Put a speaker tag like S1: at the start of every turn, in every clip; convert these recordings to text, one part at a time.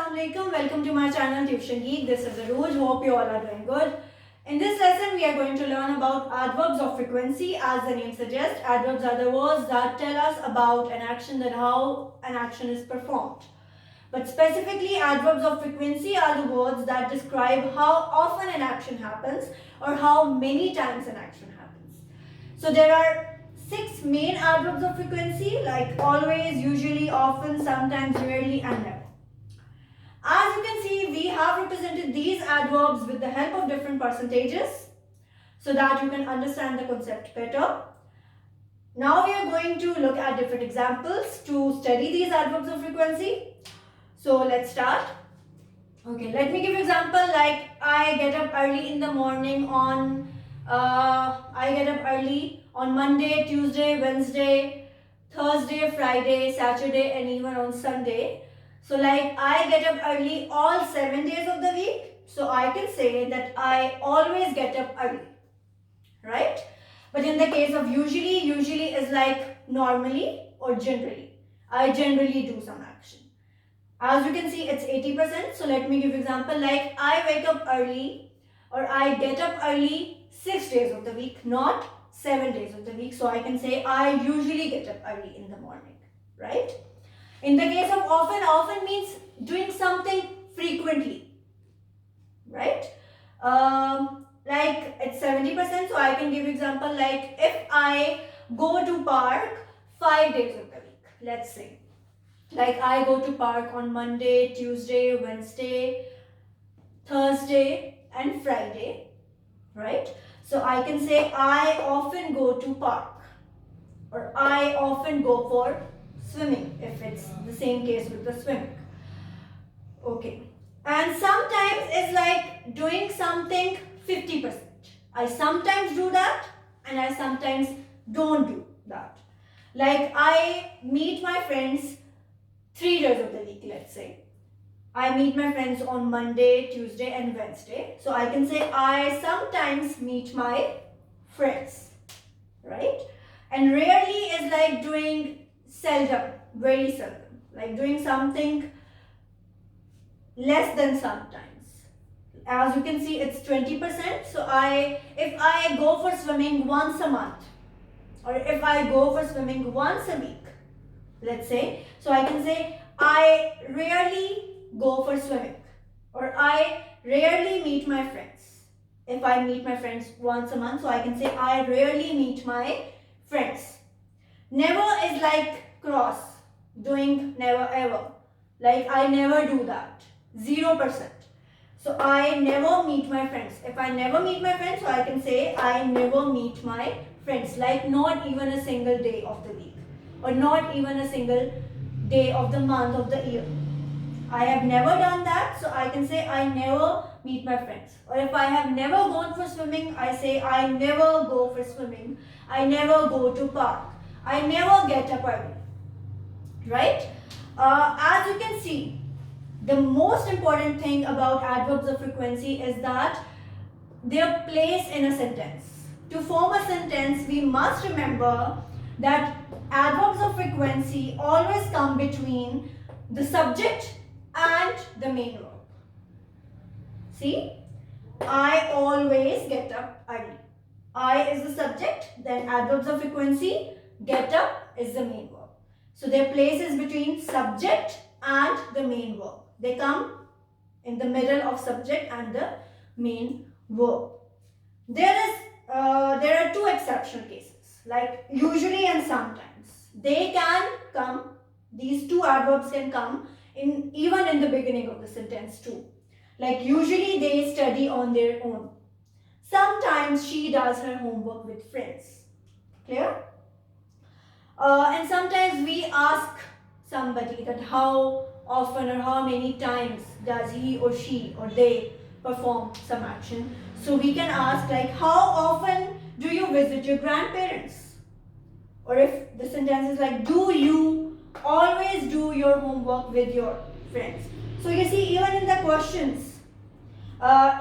S1: Assalamualaikum. Welcome to my channel Tuition Geek. This is Arooj. Hope you all are doing good. In this lesson, we are going to learn about adverbs of frequency. As the name suggests, adverbs are the words that tell us about an action, that how an action is performed. But specifically, adverbs of frequency are the words that describe how often an action happens or how many times an action happens. So there are 6 main adverbs of frequency, like always, usually, often, sometimes, rarely, and never. As you can see, we have represented these adverbs with the help of different percentages so that you can understand the concept better. Now we are going to look at different examples to study these adverbs of frequency. So let's start. Okay, let me give you example like I get up early in the morning on Monday, Tuesday, Wednesday, Thursday, Friday, Saturday, and even on Sunday. So like I get up early all 7 days of the week. So I can say that I always get up early, right? But in the case of usually is like normally or generally. I generally do some action. As you can see, it's 80%. So let me give you example like I wake up early or I get up early 6 days of the week, not 7 days of the week. So I can say I usually get up early in the morning, right? In the case of often means doing something frequently, right? Like it's 70%. So I can give you example like if I go to park 5 days of the week, let's say. Like I go to park on Monday, Tuesday, Wednesday, Thursday and Friday, right? So I can say I often go to park or I often go for swimming if it's the same case with the swimming. Okay. And sometimes it's like doing something 50%. I sometimes do that and I sometimes don't do that. Like I meet my friends 3 days of the week, let's say. I meet my friends on Monday, Tuesday and Wednesday. So I can say I sometimes meet my friends, right? And rarely is like doing seldom, very seldom. Like doing something less than sometimes. As you can see, it's 20%. So if I go for swimming once a month or if I go for swimming once a week, let's say, so I can say I rarely go for swimming or I rarely meet my friends. If I meet my friends once a month, so I can say I rarely meet my friends. Never is like cross, doing never ever. Like I never do that, 0%. So I never meet my friends. If I never meet my friends, so I can say I never meet my friends. Like not even a single day of the week or not even a single day of the month of the year. I have never done that, so I can say I never meet my friends. Or if I have never gone for swimming, I say I never go for swimming. I never go to park. I never get up early, right? As you can see, the most important thing about adverbs of frequency is that their place in a sentence. To form a sentence, we must remember that adverbs of frequency always come between the subject and the main verb. See, I always get up early. I is the subject, then adverbs of frequency, get up is the main verb. So their place is between subject and the main verb. They come in the middle of subject and the main verb. There are 2 exceptional cases, like usually and sometimes. They can come, these 2 adverbs can come even in the beginning of the sentence too. Like usually they study on their own. Sometimes she does her homework with friends. Clear? And sometimes we ask somebody that how often or how many times does he or she or they perform some action. So we can ask like how often do you visit your grandparents? Or if the sentence is like do you always do your homework with your friends? So you see, even in the questions,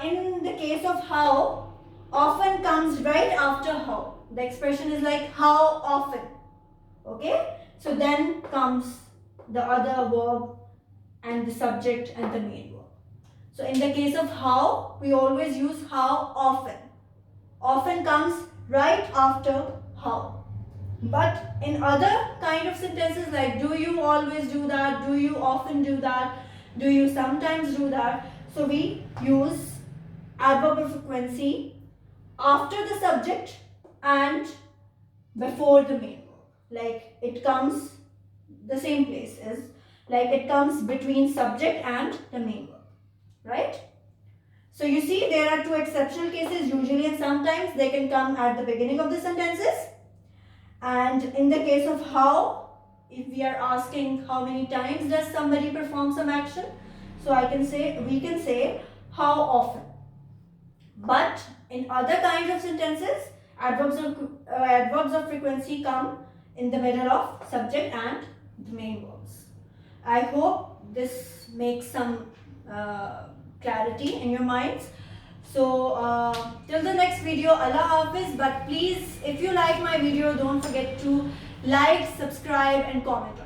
S1: in the case of how, often comes right after how. The expression is like how often. Okay? So then comes the other verb and the subject and the main verb. So in the case of how, we always use how often. Often comes right after how. But in other kind of sentences like do you always do that, do you often do that, do you sometimes do that, so we use adverb of frequency after the subject and before the main verb. Like it comes the same place as, like it comes between subject and the main verb, right? So you see there are two exceptional cases, usually and sometimes they can come at the beginning of the sentences. And in the case of how, if we are asking how many times does somebody perform some action, so we can say how often. But in other kinds of sentences, adverbs of frequency come in the middle of subject and the main verbs. I hope this makes some clarity in your minds. So till the next video, Allah Hafiz. But please, if you like my video, don't forget to like, subscribe and comment on it.